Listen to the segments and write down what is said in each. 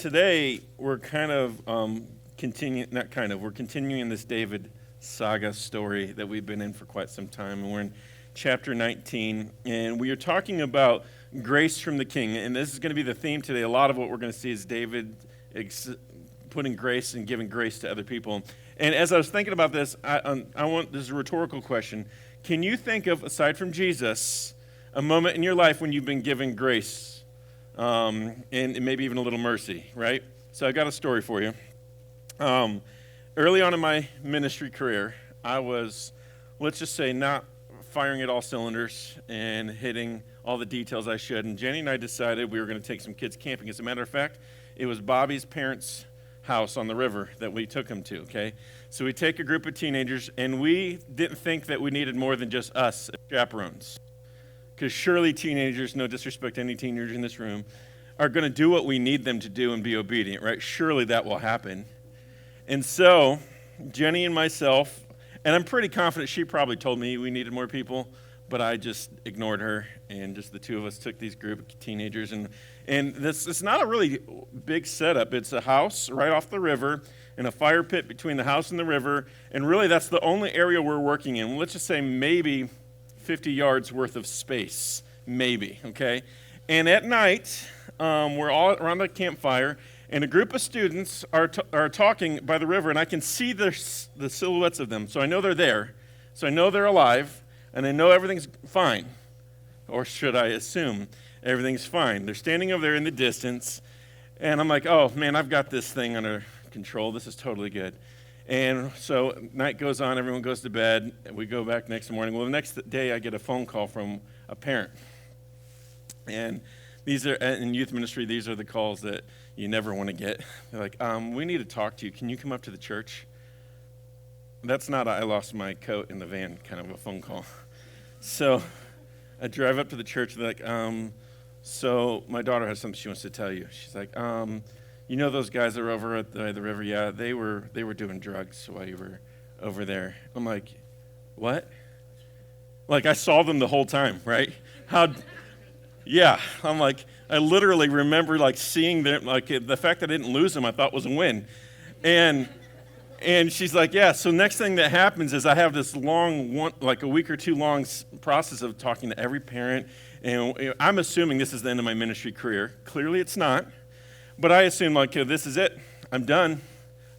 today we're we're continuing this David saga story that we've been in for quite some time. And we're in chapter 19, and we are talking about grace from the king. And this is going to be the theme today. A lot of what we're going to see is David putting grace and giving grace to other people. And as I was thinking about this, this is a rhetorical question. Can you think of, aside from Jesus, a moment in your life when you've been given grace? And maybe even a little mercy, right? So I got a story for you. Early on in my ministry career, I was, let's just say, not firing at all cylinders and hitting all the details I should. And Jenny and I decided we were going to take some kids camping. As a matter of fact, it was Bobby's parents' house on the river that we took them to, okay? So we take a group of teenagers, and we didn't think that we needed more than just us as chaperones. Because surely teenagers, no disrespect to any teenagers in this room, are going to do what we need them to do and be obedient, right? Surely that will happen. And so, Jenny and myself, and I'm pretty confident she probably told me we needed more people, but I just ignored her, and just the two of us took these group of teenagers. And it's not a really big setup. It's a house right off the river and a fire pit between the house and the river, and really that's the only area we're working in. Let's just say maybe 50 yards worth of space, maybe, okay? And at night, we're all around the campfire, and a group of students are talking by the river, and I can see the silhouettes of them, so I know they're there, so I know they're alive, and I know everything's fine. Or should I assume everything's fine? They're standing over there in the distance, and I'm like, oh, man, I've got this thing under control. This is totally good. And so night goes on, everyone goes to bed, and we go back next morning. Well, the next day I get a phone call from a parent. And these are, in youth ministry, these are the calls that you never want to get. They're like, we need to talk to you. Can you come up to the church? That's not I lost my coat in the van kind of a phone call. So I drive up to the church, and they're like, so my daughter has something she wants to tell you. She's like, you know those guys that are over at the river? Yeah, they were doing drugs while you were over there. I'm like, what? Like, I saw them the whole time, right? Yeah, I'm like, I literally remember, like, seeing them, like, the fact that I didn't lose them I thought was a win. And she's like, yeah, so next thing that happens is I have this long, like a week or two long process of talking to every parent, and I'm assuming this is the end of my ministry career. Clearly it's not. But I assumed, like, this is it. I'm done.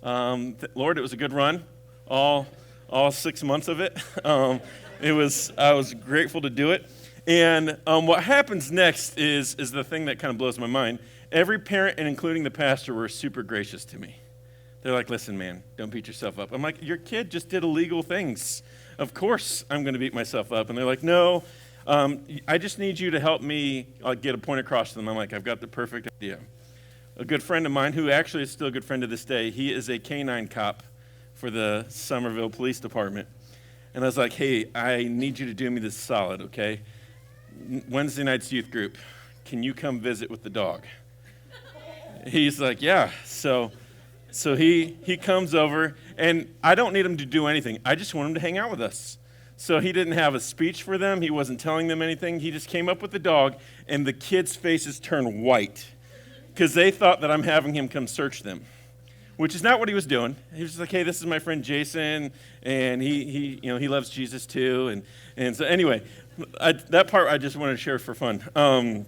Lord, it was a good run, all 6 months of it. I was grateful to do it. And what happens next is the thing that kind of blows my mind. Every parent, and including the pastor, were super gracious to me. They're like, listen, man, don't beat yourself up. I'm like, your kid just did illegal things. Of course I'm going to beat myself up. And they're like, no, I just need you to help me get a point across to them. I'm like, I've got the perfect idea. A good friend of mine, who actually is still a good friend to this day, he is a K-9 cop for the Somerville Police Department. And I was like, hey, I need you to do me this solid, okay? Wednesday night's youth group, can you come visit with the dog? He's like, yeah. So he comes over, and I don't need him to do anything. I just want him to hang out with us. So he didn't have a speech for them. He wasn't telling them anything. He just came up with the dog, and the kids' faces turned white, because they thought that I'm having him come search them, which is not what he was doing. He was just like, hey, this is my friend Jason, and he loves Jesus too. And so anyway, that part I just wanted to share for fun.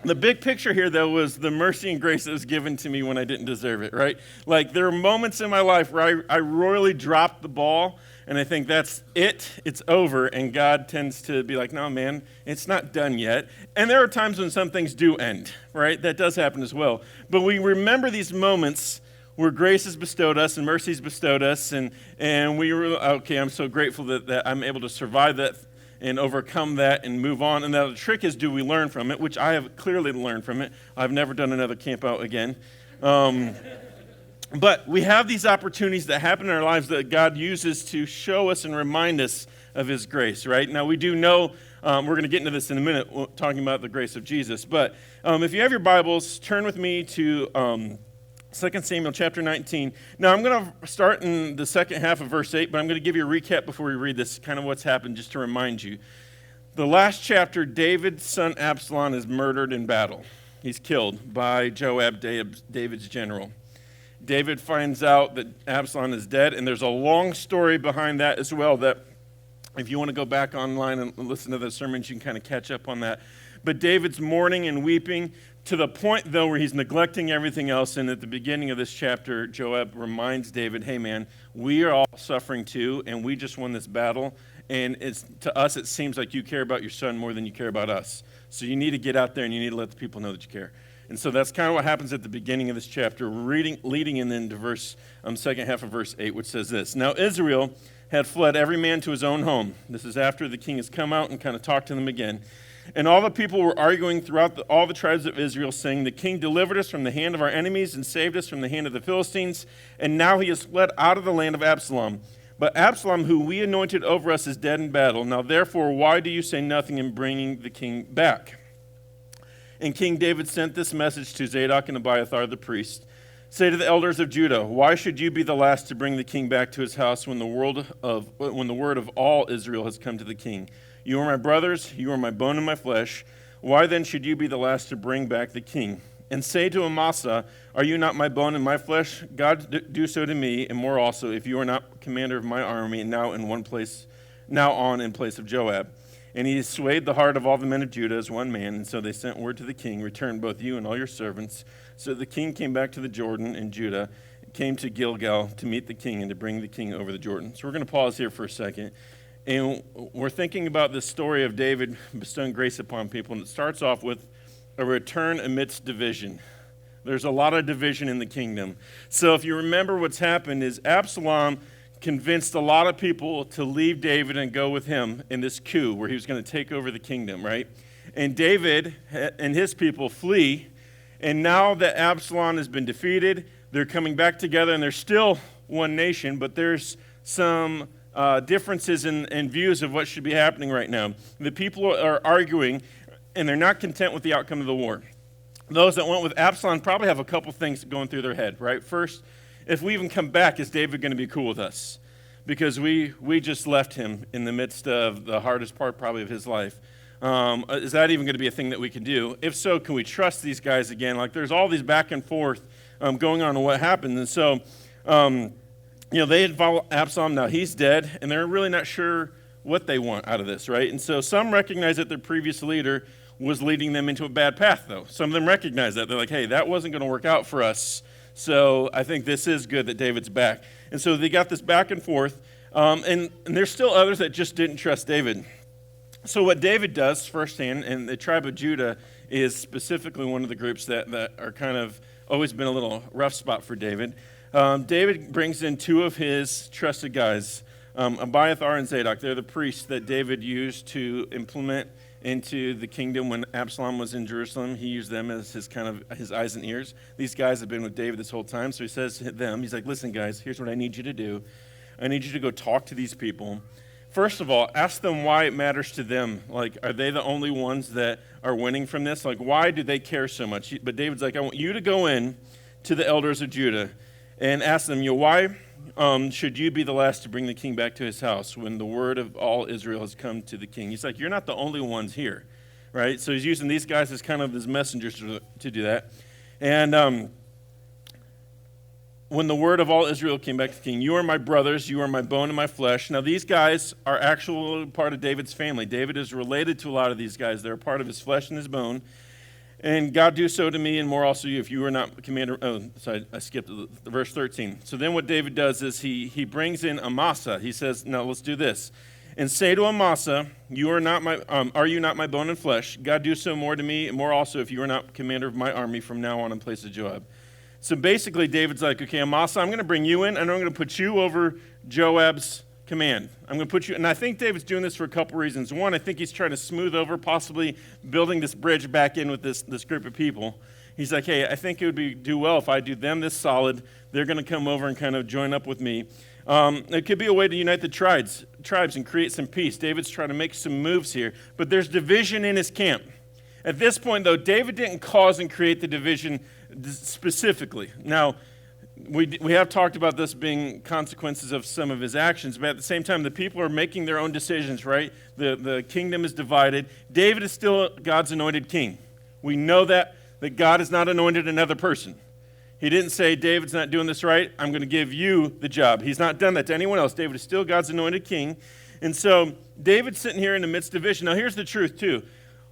The big picture here, though, was the mercy and grace that was given to me when I didn't deserve it, right? Like, there are moments in my life where I royally dropped the ball, and I think that's it, it's over, and God tends to be like, no, man, it's not done yet. And there are times when some things do end, right? That does happen as well. But we remember these moments where grace has bestowed us and mercy has bestowed us, and we were, okay, I'm so grateful that I'm able to survive that and overcome that and move on. And now the trick is, do we learn from it, which I have clearly learned from it. I've never done another camp out again. But we have these opportunities that happen in our lives that God uses to show us and remind us of his grace, right? Now, we do know, we're going to get into this in a minute, talking about the grace of Jesus. But if you have your Bibles, turn with me to 2 Samuel chapter 19. Now, I'm going to start in the second half of verse 8, but I'm going to give you a recap before we read this, kind of what's happened, just to remind you. The last chapter, David's son Absalom is murdered in battle. He's killed by Joab, David's general. David finds out that Absalom is dead, and there's a long story behind that as well that if you want to go back online and listen to the sermons, you can kind of catch up on that. But David's mourning and weeping to the point, though, where he's neglecting everything else. And at the beginning of this chapter, Joab reminds David, hey, man, we are all suffering too, and we just won this battle. And to us, it seems like you care about your son more than you care about us. So you need to get out there and you need to let the people know that you care. And so that's kind of what happens at the beginning of this chapter, leading in into verse, second half of verse 8, which says this. Now Israel had fled every man to his own home. This is after the king has come out and kind of talked to them again. And all the people were arguing throughout all the tribes of Israel, saying, the king delivered us from the hand of our enemies and saved us from the hand of the Philistines, and now he has fled out of the land of Absalom. But Absalom, who we anointed over us, is dead in battle. Now therefore, why do you say nothing in bringing the king back? And King David sent this message to Zadok and Abiathar the priests. Say to the elders of Judah, why should you be the last to bring the king back to his house when the word of all Israel has come to the king? You are my brothers, you are my bone and my flesh. Why then should you be the last to bring back the king? And say to Amasa, are you not my bone and my flesh? God do so to me, and more also, if you are not commander of my army, now in place of Joab. And he swayed the heart of all the men of Judah as one man, and so they sent word to the king, return both you and all your servants. So the king came back to the Jordan, and Judah came to Gilgal to meet the king and to bring the king over the Jordan. So we're going to pause here for a second. And we're thinking about this story of David bestowing grace upon people, and it starts off with a return amidst division. There's a lot of division in the kingdom. So if you remember what's happened is Absalom convinced a lot of people to leave David and go with him in this coup where he was going to take over the kingdom, right? And David and his people flee, and now that Absalom has been defeated, they're coming back together, and they're still one nation, but there's some differences in views of what should be happening right now. The people are arguing, and they're not content with the outcome of the war. Those that went with Absalom probably have a couple things going through their head, right? First, if we even come back, is David going to be cool with us? Because we just left him in the midst of the hardest part probably of his life. Is that even going to be a thing that we can do? If so, can we trust these guys again? Like there's all these back and forth going on and what happened. And so, they had followed Absalom. Now he's dead, and they're really not sure what they want out of this, right? And so some recognize that their previous leader was leading them into a bad path, though. Some of them recognize that. They're like, hey, that wasn't going to work out for us. So I think this is good that David's back. And so they got this back and forth. And there's still others that just didn't trust David. So what David does firsthand, and the tribe of Judah is specifically one of the groups that are kind of always been a little rough spot for David. David brings in two of his trusted guys, Abiathar and Zadok. They're the priests that David used to implement into the kingdom when Absalom was in Jerusalem. He used them as his eyes and ears. These guys have been with David this whole time, so he says to them, he's like, listen, guys, here's what I need you to do. I need you to go talk to these people. First of all, ask them why it matters to them. Like, are they the only ones that are winning from this? Like, why do they care so much? But David's like, I want you to go in to the elders of Judah and ask them, why should you be the last to bring the king back to his house when the word of all Israel has come to the king? He's like, you're not the only ones here, right? So he's using these guys as kind of his messengers to do that. And when the word of all Israel came back to the king, you are my brothers, you are my bone and my flesh. Now these guys are actually part of David's family. David is related to a lot of these guys. They're a part of his flesh and his bone. And God do so to me, and more also you, if you were not commander. Oh, sorry, I skipped verse 13. So then what David does is he brings in Amasa. He says, now let's do this. And say to Amasa, are you not my bone and flesh? God do so more to me, and more also if you are not commander of my army from now on in place of Joab. So basically David's like, okay, Amasa, I'm going to bring you in, and I'm going to put you over Joab's command. I'm going to put you, and I think David's doing this for a couple reasons. One, I think he's trying to smooth over possibly building this bridge back in with this group of people. He's like, hey, I think it would do well if I do them this solid. They're going to come over and kind of join up with me. It could be a way to unite the tribes and create some peace. David's trying to make some moves here, but there's division in his camp. At this point, though, David didn't cause and create the division specifically. Now, we have talked about this being consequences of some of his actions, but at the same time, the people are making their own decisions, right? The kingdom is divided. David is still God's anointed king. We know that. that God has not anointed another person. He didn't say, David's not doing this right, I'm going to give you the job. He's not done that to anyone else. David is still God's anointed king. And so David's sitting here in the midst of vision. Now here's the truth too.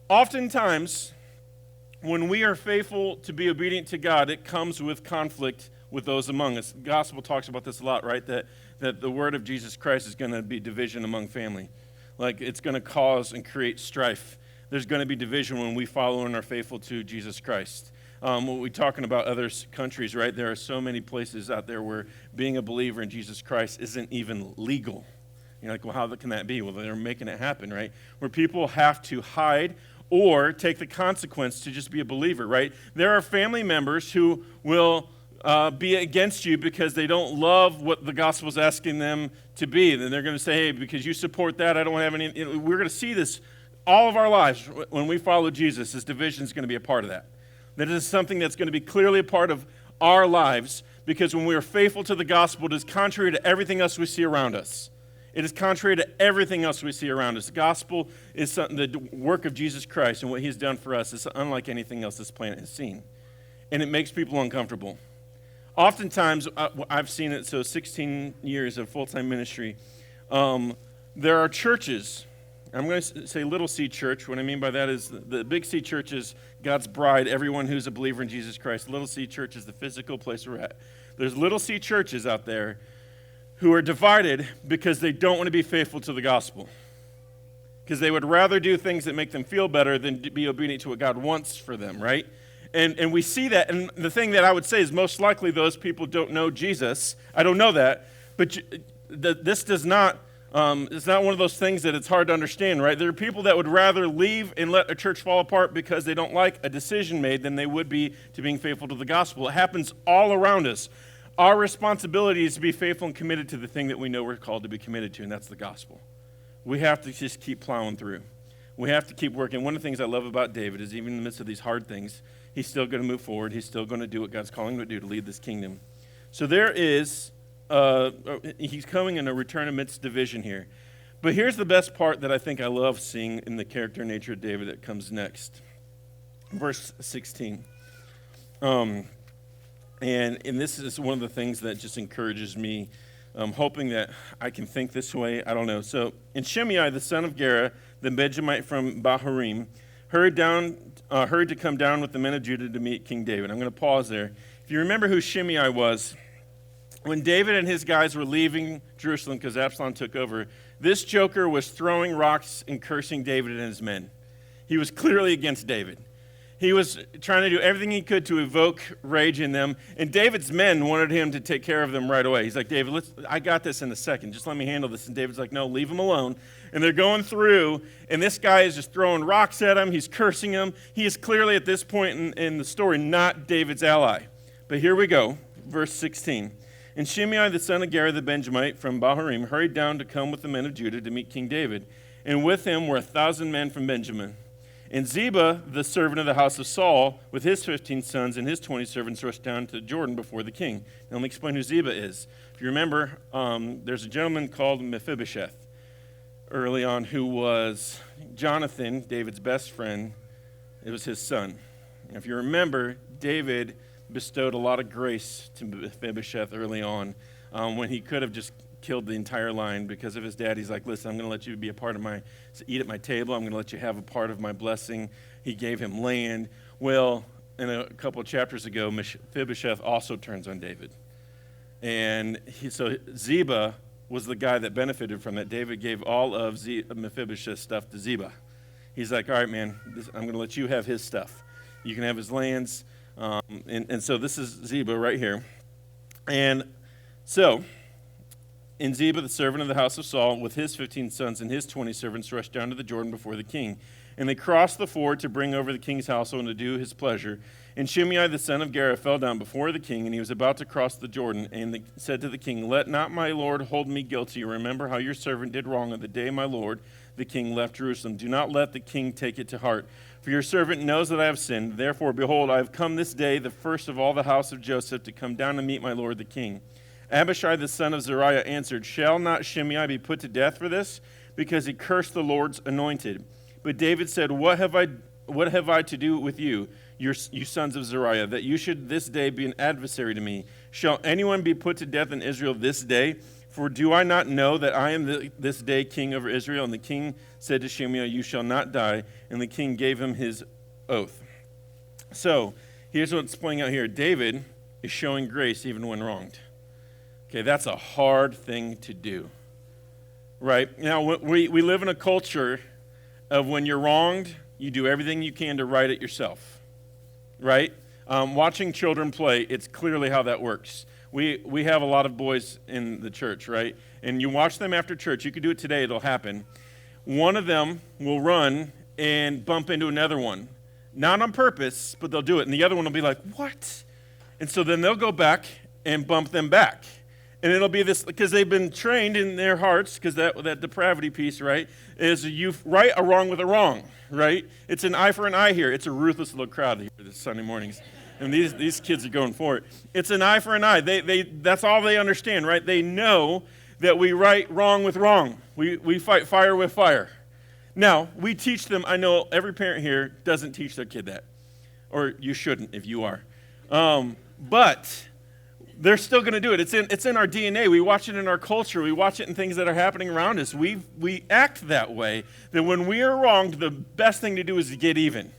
Oftentimes, when we are faithful to be obedient to God, it comes with conflict with those among us. The gospel talks about this a lot, right? That the word of Jesus Christ is going to be division among family. Like it's going to cause and create strife. There's going to be division when we follow and are faithful to Jesus Christ. When we're talking about other countries, right, there are so many places out there where being a believer in Jesus Christ isn't even legal. You're like, well, how can that be? Well, they're making it happen, right? Where people have to hide or take the consequence to just be a believer, right? There are family members who will be against you because they don't love what the gospel is asking them to be. Then they're going to say, hey, because you support that, I don't have any. We're going to see this all of our lives when we follow Jesus. This division is going to be a part of that. That is something that's going to be clearly a part of our lives, because when we are faithful to the gospel, it is contrary to everything else we see around us. It is contrary to everything else we see around us. The gospel is something, the work of Jesus Christ and what he's done for us is unlike anything else this planet has seen. And it makes people uncomfortable. Oftentimes, I've seen it, so 16 years of full-time ministry, there are churches. I'm going to say Little C Church. What I mean by that is the Big C Church is God's bride, everyone who's a believer in Jesus Christ. Little C Church is the physical place we're at. There's Little C churches out there who are divided because they don't want to be faithful to the gospel. Because they would rather do things that make them feel better than be obedient to what God wants for them, right? And we see that, and the thing that I would say is most likely those people don't know Jesus. I don't know that, but this does not, it's not one of those things that it's hard to understand, right? There are people that would rather leave and let a church fall apart because they don't like a decision made than they would be to being faithful to the gospel. It happens all around us. Our responsibility is to be faithful and committed to the thing that we know we're called to be committed to, and that's the gospel. We have to just keep plowing through. We have to keep working. One of the things I love about David is even in the midst of these hard things, he's still going to move forward. He's still going to do what God's calling him to do to lead this kingdom. So there is, he's coming in a return amidst division here. But here's the best part that I think I love seeing in the character and nature of David that comes next. Verse 16. And this is one of the things that just encourages me, hoping that I can think this way. I don't know. So, and Shimei, the son of Gera, the Benjamite from Bahurim, hurried to come down with the men of Judah to meet King David. I'm going to pause there. If you remember who Shimei was, when David and his guys were leaving Jerusalem because Absalom took over, this joker was throwing rocks and cursing David and his men. He was clearly against David. He was trying to do everything he could to evoke rage in them, and David's men wanted him to take care of them right away. He's like, David, I got this in a second. Just let me handle this. And David's like, no, leave him alone. And they're going through, and this guy is just throwing rocks at him. He's cursing him. He is clearly, at this point in the story, not David's ally. But here we go, verse 16. And Shimei, the son of Gera, the Benjamite from Bahurim, hurried down to come with the men of Judah to meet King David. And with him were 1,000 men from Benjamin. And Ziba, the servant of the house of Saul, with his 15 sons and his 20 servants, rushed down to Jordan before the king. Now let me explain who Ziba is. If you remember, there's a gentleman called Mephibosheth early on who was Jonathan, David's best friend. It was his son. And if you remember, David bestowed a lot of grace to Mephibosheth early on when he could have just killed the entire line because of his dad. He's like, listen, I'm going to let you be a part of eat at my table. I'm going to let you have a part of my blessing. He gave him land. Well, in a couple of chapters ago, Mephibosheth also turns on David. And so Ziba was the guy that benefited from that. David gave all of Mephibosheth's stuff to Ziba. He's like, all right, man, I'm going to let you have his stuff. You can have his lands. And so this is Ziba right here. And so, and Ziba, the servant of the house of Saul, with his 15 sons and his 20 servants, rushed down to the Jordan before the king. And they crossed the ford to bring over the king's household and to do his pleasure. And Shimei, the son of Gera, fell down before the king, and he was about to cross the Jordan, and said to the king, let not my lord hold me guilty. Remember how your servant did wrong on the day my lord, the king, left Jerusalem. Do not let the king take it to heart. For your servant knows that I have sinned. Therefore, behold, I have come this day, the first of all the house of Joseph, to come down and meet my lord the king. Abishai the son of Zeruiah answered, shall not Shimei be put to death for this? Because he cursed the Lord's anointed. But David said, what have I to do with you? you sons of Zeruiah, that you should this day be an adversary to me. Shall anyone be put to death in Israel this day? For do I not know that I am this day king over Israel? And the king said to Shimei, you shall not die. And the king gave him his oath. So here's what's playing out here. David is showing grace even when wronged. Okay, that's a hard thing to do. Right? Now, we live in a culture of when you're wronged, you do everything you can to right it yourself. Right? Watching children play, it's clearly how that works. We have a lot of boys in the church, right? And you watch them after church. You could do it today. It'll happen. One of them will run and bump into another one. Not on purpose, but they'll do it. And the other one will be like, what? And so then they'll go back and bump them back. And it'll be this, because they've been trained in their hearts, because that depravity piece, right, is you right a wrong with a wrong, right? It's an eye for an eye here. It's a ruthless little crowd here this Sunday mornings. And these kids are going for it. It's an eye for an eye. That's all they understand, right? They know that we right wrong with wrong. We fight fire with fire. Now, we teach them. I know every parent here doesn't teach their kid that. Or you shouldn't if you are. But they're still going to do it. It's in our DNA. We watch it in our culture. We watch it in things that are happening around us. We act that way, that when we are wronged, the best thing to do is to get even.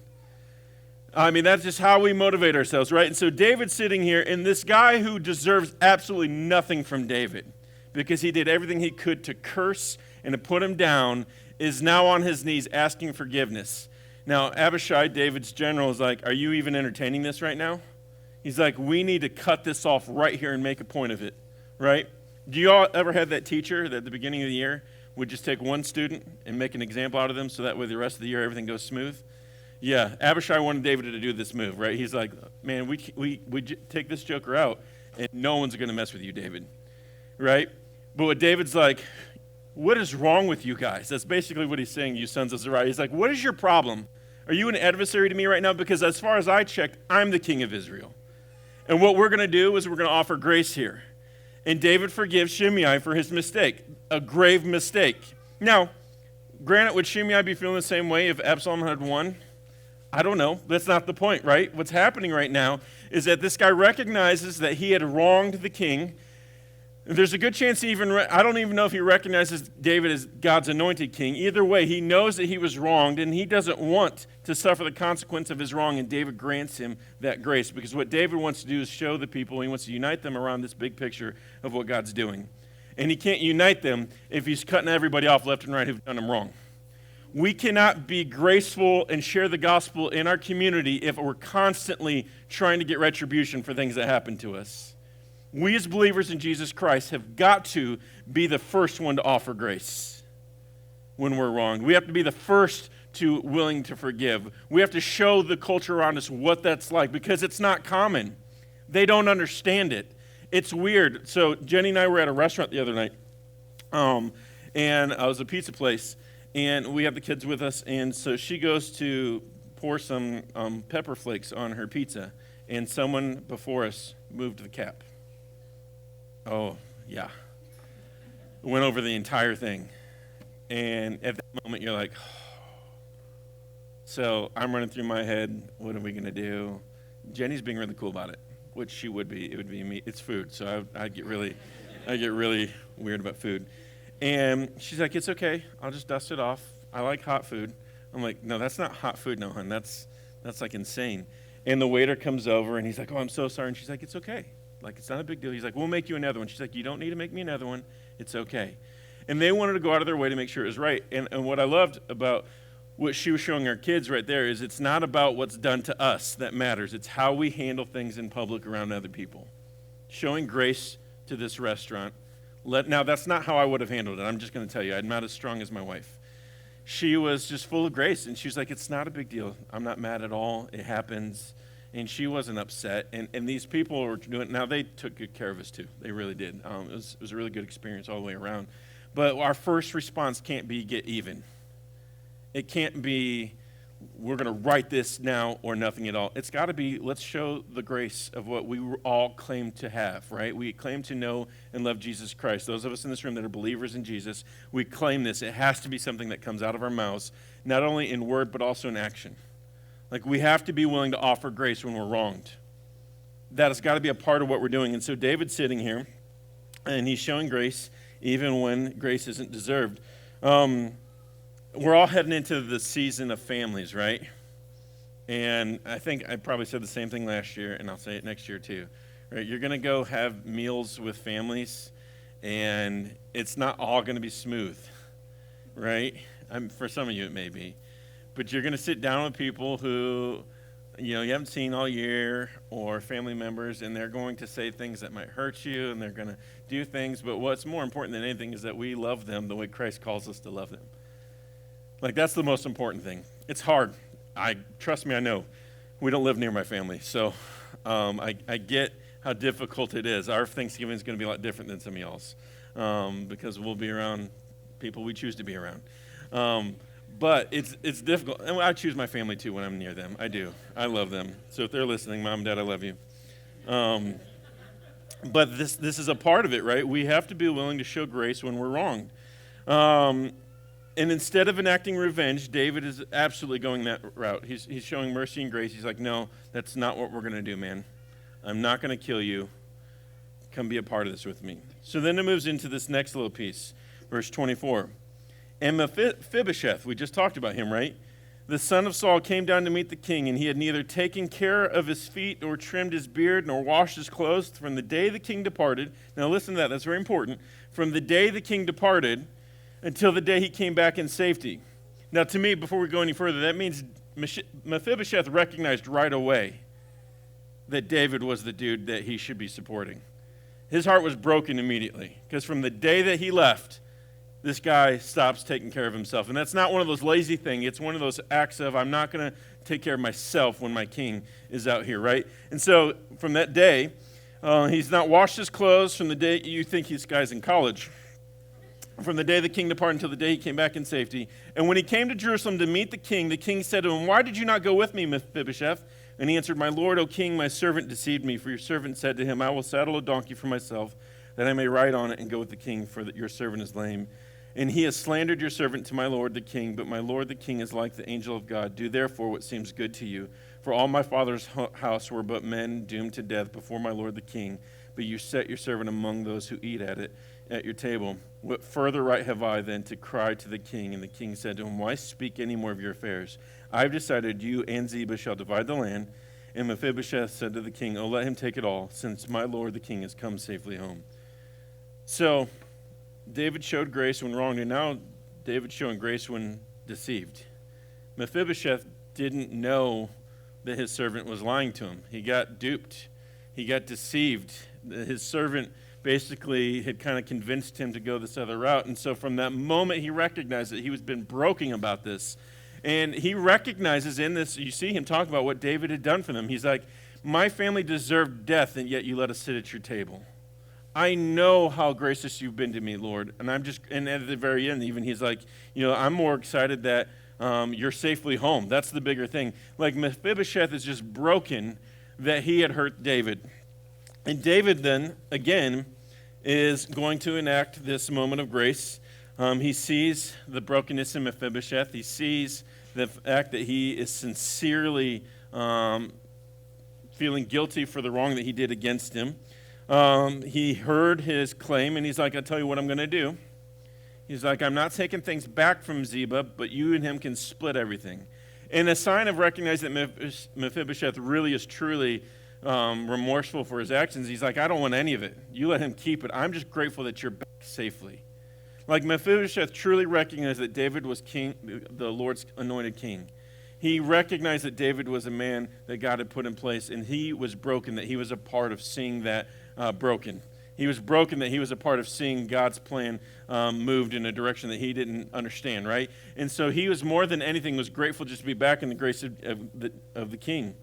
I mean, that's just how we motivate ourselves, right? And so David's sitting here, and this guy who deserves absolutely nothing from David, because he did everything he could to curse and to put him down, is now on his knees asking forgiveness. Now, Abishai, David's general, is like, are you even entertaining this right now? He's like, we need to cut this off right here and make a point of it, right? Do you all ever have that teacher that at the beginning of the year would just take one student and make an example out of them so that way the rest of the year everything goes smooth? Yeah, Abishai wanted David to do this move, right? He's like, man, we take this joker out, and no one's going to mess with you, David, right? But what David's like, what is wrong with you guys? That's basically what he's saying, you sons of Zeruiah. He's like, what is your problem? Are you an adversary to me right now? Because as far as I checked, I'm the king of Israel. And what we're going to do is we're going to offer grace here. And David forgives Shimei for his mistake, a grave mistake. Now, granted, would Shimei be feeling the same way if Absalom had won? I don't know. That's not the point, right? What's happening right now is that this guy recognizes that he had wronged the king. There's a good chance I don't even know if he recognizes David as God's anointed king. Either way, he knows that he was wronged, and he doesn't want to suffer the consequence of his wrong, and David grants him that grace. Because what David wants to do is show the people, he wants to unite them around this big picture of what God's doing. And he can't unite them if he's cutting everybody off left and right who've done him wrong. We cannot be graceful and share the gospel in our community if we're constantly trying to get retribution for things that happen to us. We as believers in Jesus Christ have got to be the first one to offer grace when we're wrong. We have to be the first to willing to forgive. We have to show the culture around us what that's like, because it's not common. They don't understand it. It's weird. So Jenny and I were at a restaurant the other night, and it was a pizza place. And we have the kids with us, and so she goes to pour some pepper flakes on her pizza, and someone before us moved the cap. Oh, yeah. Went over the entire thing. And at that moment, you're like, oh. So I'm running through my head, what are we going to do? Jenny's being really cool about it, which she would be. It would be me. It's food, so I get really weird about food. And she's like, it's okay. I'll just dust it off. I like hot food. I'm like, no, that's not hot food, no, hon. That's like insane. And the waiter comes over, and he's like, oh, I'm so sorry. And she's like, it's okay. Like, it's not a big deal. He's like, we'll make you another one. She's like, you don't need to make me another one. It's okay. And they wanted to go out of their way to make sure it was right. And what I loved about what she was showing our kids right there is it's not about what's done to us that matters. It's how we handle things in public around other people. Showing grace to this restaurant. Now, that's not how I would have handled it. I'm just going to tell you, I'm not as strong as my wife. She was just full of grace, and she was like, it's not a big deal. I'm not mad at all. It happens. And she wasn't upset. And these people were doing, now they took good care of us too. They really did. It was a really good experience all the way around. But our first response can't be get even. It can't be we're going to write this now or nothing at all. It's got to be let's show the grace of what we all claim to have, right? We claim to know and love Jesus Christ. Those of us in this room that are believers in Jesus, we claim this. It has to be something that comes out of our mouths, not only in word but also in action. Like, we have to be willing to offer grace when we're wronged. That has got to be a part of what we're doing. And so David's sitting here, and he's showing grace even when grace isn't deserved. We're all heading into the season of families, right? And I think I probably said the same thing last year, and I'll say it next year too. Right? You're going to go have meals with families, and it's not all going to be smooth, right? For some of you it may be. But you're going to sit down with people who, you haven't seen all year, or family members, and they're going to say things that might hurt you, and they're going to do things. But what's more important than anything is that we love them the way Christ calls us to love them. Like, that's the most important thing. It's hard. Trust me, I know. We don't live near my family, so I get how difficult it is. Our Thanksgiving is going to be a lot different than some of y'all's, because we'll be around people we choose to be around. But it's difficult. And I choose my family too when I'm near them. I do. I love them. So if they're listening, Mom, Dad, I love you. But this is a part of it, right? We have to be willing to show grace when we're wronged. And instead of enacting revenge, David is absolutely going that route. He's showing mercy and grace. He's like, no, that's not what we're going to do, man. I'm not going to kill you. Come be a part of this with me. So then it moves into this next little piece, verse 24. And Mephibosheth, we just talked about him, right? The son of Saul came down to meet the king, and he had neither taken care of his feet, nor trimmed his beard, nor washed his clothes from the day the king departed. Now listen to that, that's very important. From the day the king departed until the day he came back in safety. Now to me, before we go any further, that means Mephibosheth recognized right away that David was the dude that he should be supporting. His heart was broken immediately, because from the day that he left, this guy stops taking care of himself. And that's not one of those lazy things. It's one of those acts of, I'm not going to take care of myself when my king is out here, right? And so from that day, he's not washed his clothes from the day you think this guy's in college. From the day the king departed until the day he came back in safety. And when he came to Jerusalem to meet the king said to him, why did you not go with me, Mephibosheth? And he answered, my lord, O king, my servant deceived me. For your servant said to him, I will saddle a donkey for myself, that I may ride on it and go with the king, for that your servant is lame. And he has slandered your servant to my lord the king, but my lord the king is like the angel of God. Do therefore what seems good to you. For all my father's house were but men doomed to death before my lord the king, but you set your servant among those who eat at your table. What further right have I than to cry to the king? And the king said to him, why speak any more of your affairs? I have decided you and Ziba shall divide the land. And Mephibosheth said to the king, oh, let him take it all, since my lord the king has come safely home. So David showed grace when wronged, and now David's showing grace when deceived. Mephibosheth didn't know that his servant was lying to him. He got duped. He got deceived. His servant basically had kind of convinced him to go this other route. And so from that moment, he recognized that he was been broken about this. And he recognizes in this, you see him talk about what David had done for them. He's like, my family deserved death, and yet you let us sit at your table. I know how gracious you've been to me, Lord. And at the very end, even he's like, I'm more excited that you're safely home. That's the bigger thing. Like, Mephibosheth is just broken that he had hurt David. And David then, again, is going to enact this moment of grace. He sees the brokenness in Mephibosheth. He sees the fact that he is sincerely feeling guilty for the wrong that he did against him. He heard his claim, and he's like, I'll tell you what I'm going to do. He's like, I'm not taking things back from Ziba, but you and him can split everything. And a sign of recognizing that Mephibosheth really is truly remorseful for his actions, he's like, I don't want any of it. You let him keep it. I'm just grateful that you're back safely. Like, Mephibosheth truly recognized that David was king, the Lord's anointed king. He recognized that David was a man that God had put in place, and he was broken, that he was a part of seeing that broken. He was broken that he was a part of seeing God's plan moved in a direction that he didn't understand, right? And so he was more than anything was grateful just to be back in the grace of the king.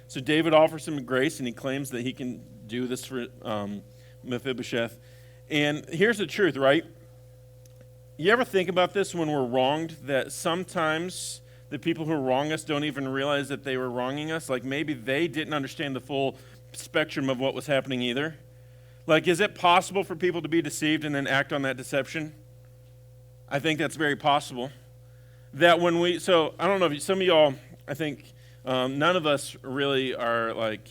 So David offers him grace, and he claims that he can do this for Mephibosheth. And here's the truth, right? You ever think about this when we're wronged, that sometimes the people who wrong us don't even realize that they were wronging us? Like, maybe they didn't understand the full spectrum of what was happening either. Like, is it possible for people to be deceived and then act on that deception? I think that's very possible. So I don't know if some of y'all, I think, None of us really are like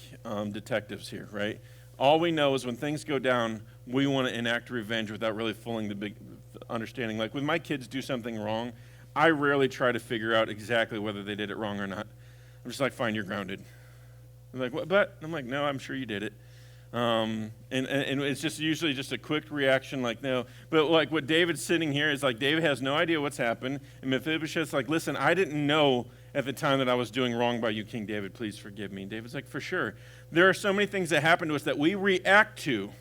detectives here, right? All we know is when things go down, we want to enact revenge without really fully the big understanding. Like when my kids do something wrong, I rarely try to figure out exactly whether they did it wrong or not. I'm just like, fine, you're grounded. They're like, what? But I'm like, no, I'm sure you did it. And it's just usually just a quick reaction, like, no. But like what David's sitting here is like, David has no idea what's happened. And Mephibosheth's like, listen, I didn't know at the time that I was doing wrong by you, King David. Please forgive me. And David's like, for sure. There are so many things that happen to us that we react to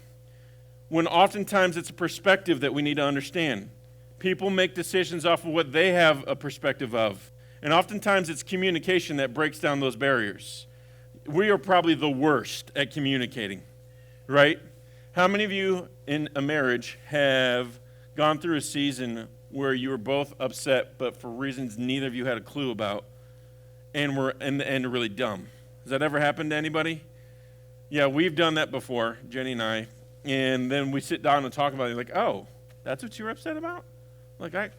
when oftentimes it's a perspective that we need to understand. People make decisions off of what they have a perspective of. And oftentimes it's communication that breaks down those barriers. We are probably the worst at communicating, right? How many of you in a marriage have gone through a season where you were both upset, but for reasons neither of you had a clue about, and were in the end really dumb? Has that ever happened to anybody? Yeah, we've done that before, Jenny and I. And then we sit down and talk about it, like, oh, that's what you were upset about? Like, I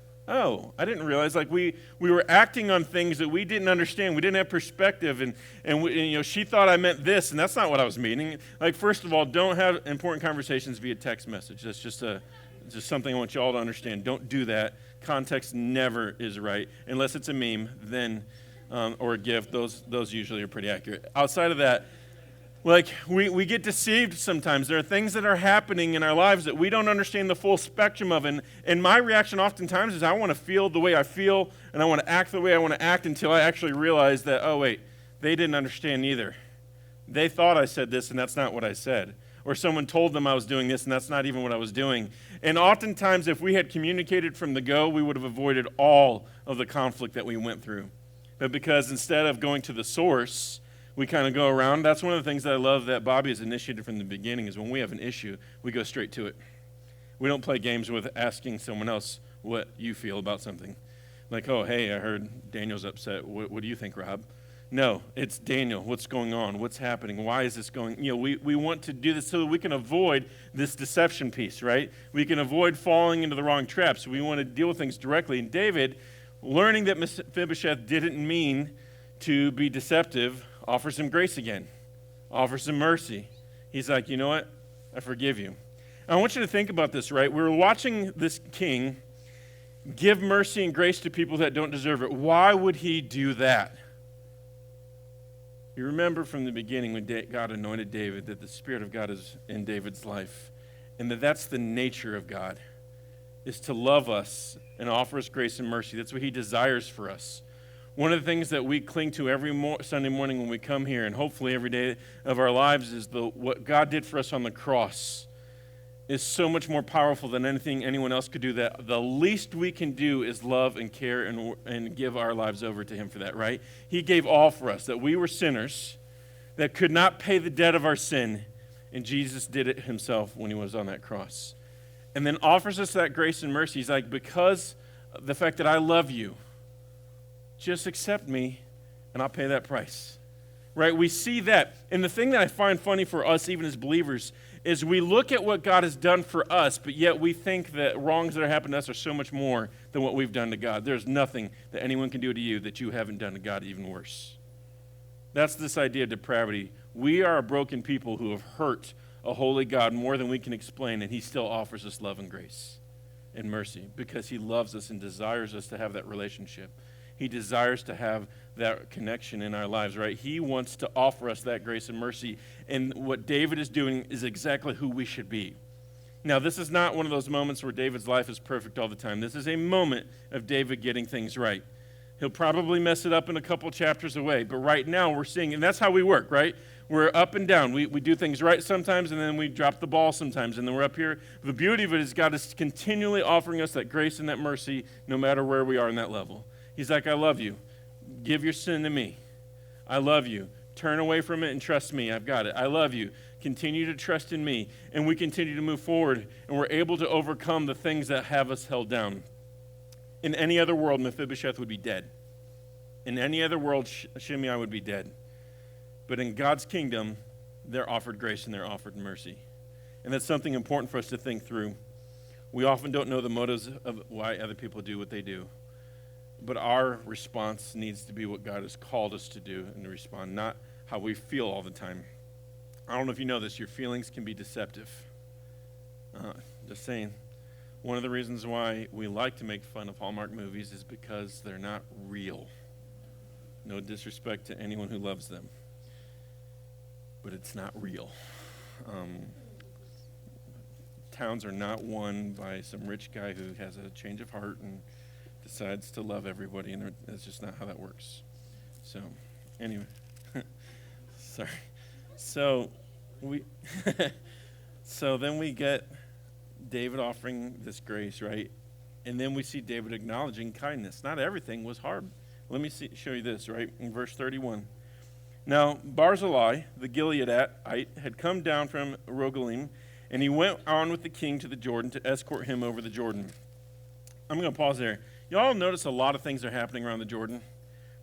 didn't realize. Like, we were acting on things that we didn't understand. We didn't have perspective, and she thought I meant this, and that's not what I was meaning. Like, first of all, don't have important conversations via text message. That's just something I want you all to understand. Don't do that. Context never is right, unless it's a meme, then or a gift. Those usually are pretty accurate. Outside of that, like, we get deceived sometimes. There are things that are happening in our lives that we don't understand the full spectrum of. And my reaction oftentimes is I want to feel the way I feel, and I want to act the way I want to act until I actually realize that, oh, wait, they didn't understand either. They thought I said this, and that's not what I said. Or someone told them I was doing this, and that's not even what I was doing. And oftentimes, if we had communicated from the go, we would have avoided all of the conflict that we went through. But because instead of going to the source, we kind of go around. That's one of the things that I love that Bobby has initiated from the beginning is when we have an issue, we go straight to it. We don't play games with asking someone else what you feel about something. Like, oh, hey, I heard Daniel's upset. What do you think, Rob? No, it's Daniel. What's going on? What's happening? Why is this going? We want to do this so that we can avoid this deception piece, right? We can avoid falling into the wrong traps. We want to deal with things directly. And David, learning that Mephibosheth didn't mean to be deceptive, offers him grace again, offers him mercy. He's like, you know what? I forgive you. I want you to think about this, right? We're watching this king give mercy and grace to people that don't deserve it. Why would he do that? You remember from the beginning when God anointed David that the Spirit of God is in David's life, and that's the nature of God, is to love us and offer us grace and mercy. That's what he desires for us. One of the things that we cling to every Sunday morning when we come here, and hopefully every day of our lives, is what God did for us on the cross is so much more powerful than anything anyone else could do. That the least we can do is love and care and give our lives over to him for that, right? He gave all for us, that we were sinners that could not pay the debt of our sin, and Jesus did it himself when he was on that cross. And then offers us that grace and mercy. He's like, because of the fact that I love you, just accept me, and I'll pay that price, right? We see that. And the thing that I find funny for us, even as believers, is we look at what God has done for us, but yet we think that wrongs that are happening to us are so much more than what we've done to God. There's nothing that anyone can do to you that you haven't done to God even worse. That's this idea of depravity. We are a broken people who have hurt a holy God more than we can explain, and he still offers us love and grace and mercy because he loves us and desires us to have that relationship. He desires to have that connection in our lives, right? He wants to offer us that grace and mercy. And what David is doing is exactly who we should be. Now, this is not one of those moments where David's life is perfect all the time. This is a moment of David getting things right. He'll probably mess it up in a couple chapters away, but right now we're seeing, and that's how we work, right? We're up and down. We do things right sometimes, and then we drop the ball sometimes, and then we're up here. The beauty of it is God is continually offering us that grace and that mercy no matter where we are in that level. He's like, I love you. Give your sin to me. I love you. Turn away from it and trust me. I've got it. I love you. Continue to trust in me. And we continue to move forward, and we're able to overcome the things that have us held down. In any other world, Mephibosheth would be dead. In any other world, Shimei would be dead. But in God's kingdom, they're offered grace and they're offered mercy. And that's something important for us to think through. We often don't know the motives of why other people do what they do. But our response needs to be what God has called us to do and to respond, not how we feel all the time. I don't know if you know this, your feelings can be deceptive. Just saying. One of the reasons why we like to make fun of Hallmark movies is because they're not real. No disrespect to anyone who loves them. But it's not real. Towns are not won by some rich guy who has a change of heart and decides to love everybody, and that's just not how that works. So, anyway. Sorry. So then we get David offering this grace, right? And then we see David acknowledging kindness. Not everything was hard. Let me show you this, right? In verse 31. Now, Barzillai, the Gileadite, had come down from Rogelim, and he went on with the king to the Jordan to escort him over the Jordan. I'm going to pause there. Y'all notice a lot of things are happening around the Jordan,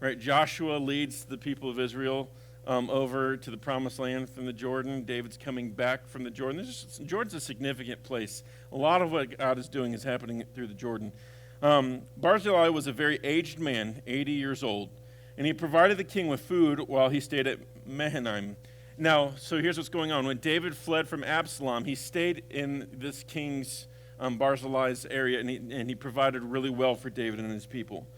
right? Joshua leads the people of Israel over to the promised land from the Jordan. David's coming back from the Jordan. Jordan's a significant place. A lot of what God is doing is happening through the Jordan. Barzillai was a very aged man, 80 years old, and he provided the king with food while he stayed at Mahanaim. Now, so here's what's going on. When David fled from Absalom, he stayed in this king's Barzillai's area, and he provided really well for David and his people.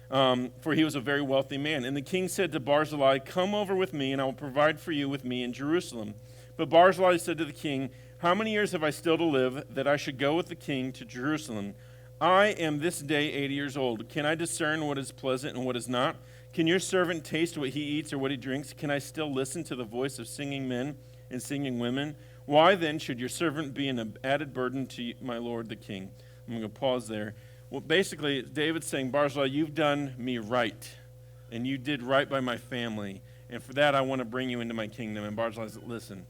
For he was a very wealthy man. And the king said to Barzillai, "Come over with me, and I will provide for you with me in Jerusalem." But Barzillai said to the king, "How many years have I still to live, that I should go with the king to Jerusalem? I am this day 80 years old. Can I discern what is pleasant and what is not? Can your servant taste what he eats or what he drinks? Can I still listen to the voice of singing men and singing women? Why then should your servant be an added burden to my lord the king?" I'm going to pause there. Well, basically, David's saying, Barzillai, you've done me right, and you did right by my family, and for that I want to bring you into my kingdom. And Barzillai said, listen,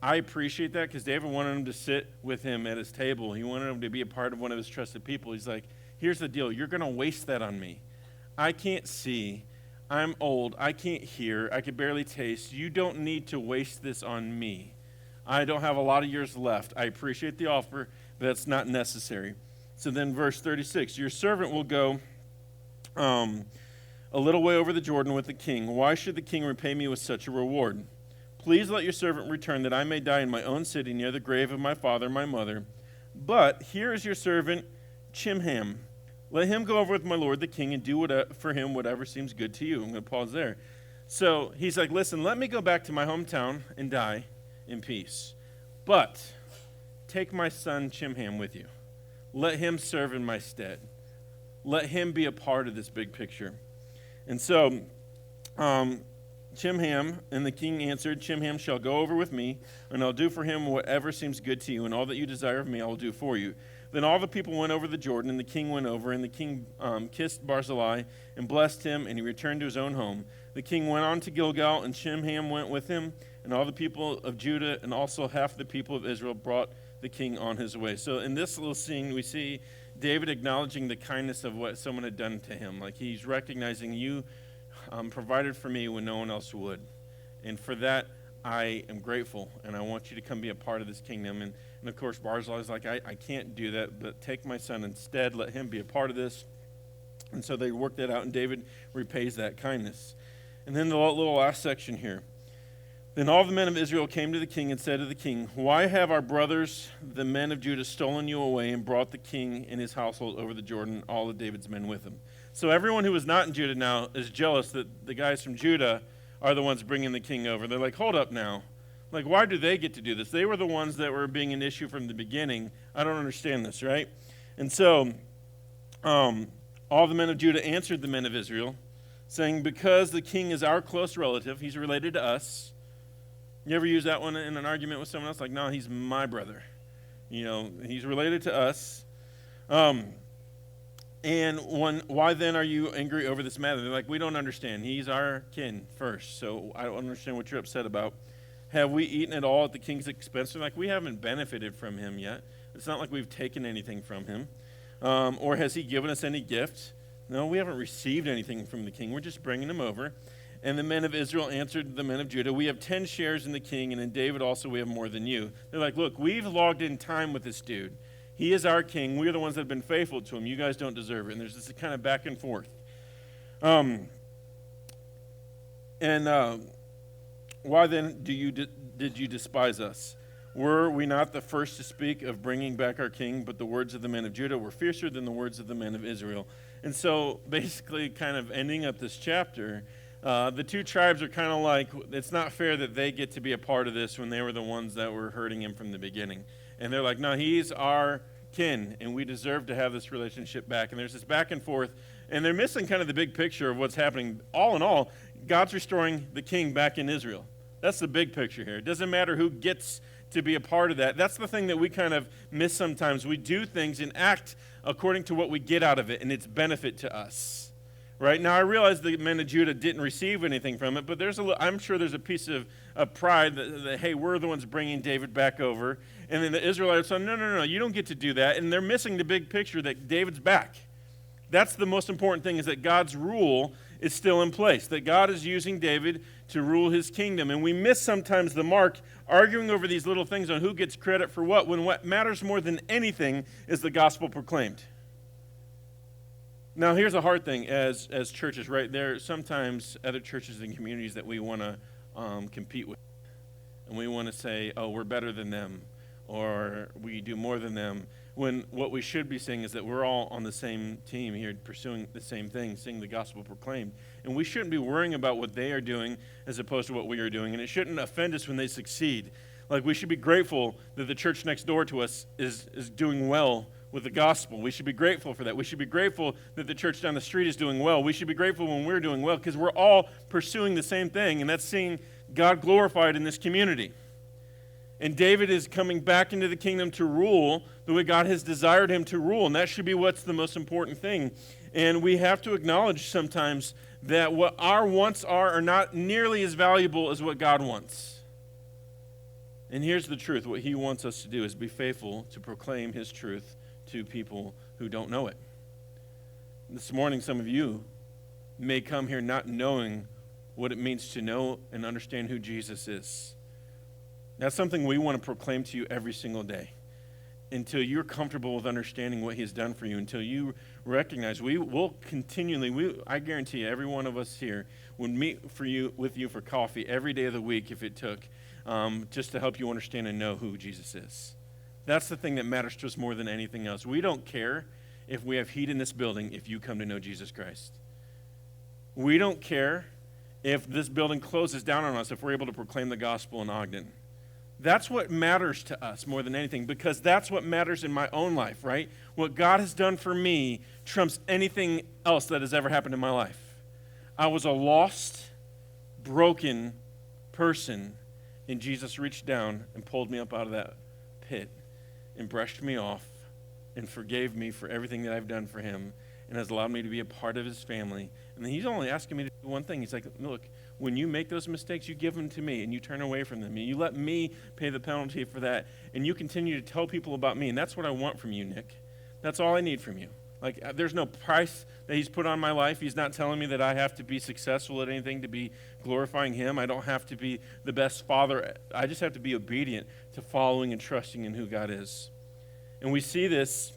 I appreciate that, because David wanted him to sit with him at his table. He wanted him to be a part of one of his trusted people. He's like, here's the deal. You're going to waste that on me. I can't see. I'm old. I can't hear. I can barely taste. You don't need to waste this on me. I don't have a lot of years left. I appreciate the offer, but that's not necessary. So then verse 36, your servant will go a little way over the Jordan with the king. Why should the king repay me with such a reward? Please let your servant return, that I may die in my own city near the grave of my father and my mother. But here is your servant Chimham. Let him go over with my lord the king and do for him whatever seems good to you. I'm going to pause there. So he's like, listen, let me go back to my hometown and die in peace. But take my son Chimham with you. Let him serve in my stead. Let him be a part of this big picture. And so Chimham, and the king answered, Chimham shall go over with me, and I'll do for him whatever seems good to you, and all that you desire of me I will do for you. Then all the people went over the Jordan, and the king went over, and the king kissed Barzillai and blessed him, and he returned to his own home. The king went on to Gilgal, and Chimham went with him, and all the people of Judah, and also half the people of Israel brought the king on his way. So in this little scene, we see David acknowledging the kindness of what someone had done to him. Like he's recognizing, you provided for me when no one else would. And for that, I am grateful, and I want you to come be a part of this kingdom. And of course, Barzillai is like, I can't do that, but take my son instead. Let him be a part of this. And so they work that out, and David repays that kindness. And then the little last section here. Then all the men of Israel came to the king and said to the king, why have our brothers, the men of Judah, stolen you away and brought the king and his household over the Jordan, all of David's men with him? So everyone who was not in Judah now is jealous that the guys from Judah are the ones bringing the king over. They're like, hold up now. Like, why do they get to do this? They were the ones that were being an issue from the beginning. I don't understand this, right? And so all the men of Judah answered the men of Israel, saying, because the king is our close relative, he's related to us. You ever use that one in an argument with someone else? Like, no, he's my brother. You know, he's related to us. And why then are you angry over this matter? They're like, we don't understand. He's our kin first, so I don't understand what you're upset about. Have we eaten at all at the king's expense? They're like, we haven't benefited from him yet. It's not like we've taken anything from him. Or has he given us any gift? No, we haven't received anything from the king. We're just bringing him over. And the men of Israel answered the men of Judah, we have 10 shares in the king, and in David also we have more than you. They're like, look, we've logged in time with this dude. He is our king. We're the ones that have been faithful to him. You guys don't deserve it. And there's this kind of back and forth. Um, and why then did you despise us? Were we not the first to speak of bringing back our king, but the words of the men of Judah were fiercer than the words of the men of Israel? And so basically kind of ending up this chapter, the two tribes are kind of like, it's not fair that they get to be a part of this when they were the ones that were hurting him from the beginning. And they're like, no, he's our kin, and we deserve to have this relationship back. And there's this back and forth, and they're missing kind of the big picture of what's happening. All in all, God's restoring the king back in Israel. That's the big picture here. It doesn't matter who gets to be a part of that. That's the thing that we kind of miss sometimes. We do things and act according to what we get out of it and its benefit to us. Right? Now, I realize the men of Judah didn't receive anything from it, but I'm sure there's a piece of pride that, hey, we're the ones bringing David back over. And then the Israelites said, no, you don't get to do that. And they're missing the big picture that David's back. That's the most important thing, is that God's rule is still in place, that God is using David to rule his kingdom. And we miss sometimes the mark, arguing over these little things on who gets credit for what, when what matters more than anything is the gospel proclaimed. Now, here's a hard thing as churches, right? There are sometimes other churches and communities that we want to compete with. And we want to say, oh, we're better than them, or we do more than them. When what we should be saying is that we're all on the same team here, pursuing the same thing, seeing the gospel proclaimed. And we shouldn't be worrying about what they are doing as opposed to what we are doing. And it shouldn't offend us when they succeed. Like, we should be grateful that the church next door to us is doing well with the gospel. We should be grateful for that. We should be grateful that the church down the street is doing well. We should be grateful when we're doing well, because we're all pursuing the same thing, and that's seeing God glorified in this community. And David is coming back into the kingdom to rule the way God has desired him to rule, and that should be what's the most important thing. And we have to acknowledge sometimes that what our wants are not nearly as valuable as what God wants. And here's the truth. What he wants us to do is be faithful to proclaim his truth to people who don't know it. This morning, some of you may come here not knowing what it means to know and understand who Jesus is. That's something we want to proclaim to you every single day, until you're comfortable with understanding what he's done for you, until you recognize. We will continually, I guarantee you, every one of us here would meet with you for coffee every day of the week if it took, just to help you understand and know who Jesus is. That's the thing that matters to us more than anything else. We don't care if we have heat in this building if you come to know Jesus Christ. We don't care if this building closes down on us if we're able to proclaim the gospel in Ogden. That's what matters to us more than anything, because that's what matters in my own life, right? What God has done for me trumps anything else that has ever happened in my life. I was a lost, broken person, and Jesus reached down and pulled me up out of that pit and brushed me off and forgave me for everything that I've done for him, and has allowed me to be a part of his family. And then he's only asking me to do one thing. He's like, look, when you make those mistakes, you give them to me, and you turn away from them, and you let me pay the penalty for that, and you continue to tell people about me. And that's what I want from you, Nick. That's all I need from you. Like, there's no price that he's put on my life. He's not telling me that I have to be successful at anything to be glorifying him. I don't have to be the best father. I just have to be obedient to following and trusting in who God is. And we see this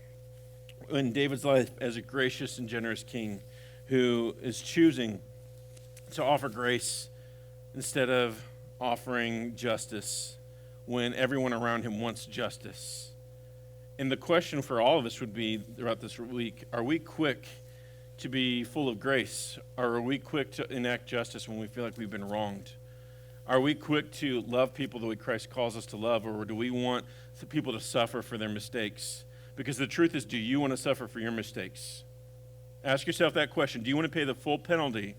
in David's life as a gracious and generous king who is choosing to offer grace instead of offering justice when everyone around him wants justice. And the question for all of us would be throughout this week, are we quick to be full of grace? Or are we quick to enact justice when we feel like we've been wronged? Are we quick to love people the way Christ calls us to love, or do we want people to suffer for their mistakes? Because the truth is, do you want to suffer for your mistakes? Ask yourself that question. Do you want to pay the full penalty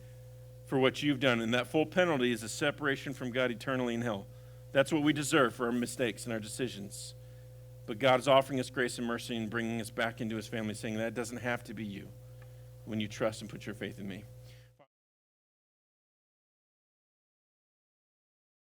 for what you've done? And that full penalty is a separation from God eternally in hell. That's what we deserve for our mistakes and our decisions. But God is offering us grace and mercy and bringing us back into his family, saying that doesn't have to be you when you trust and put your faith in me.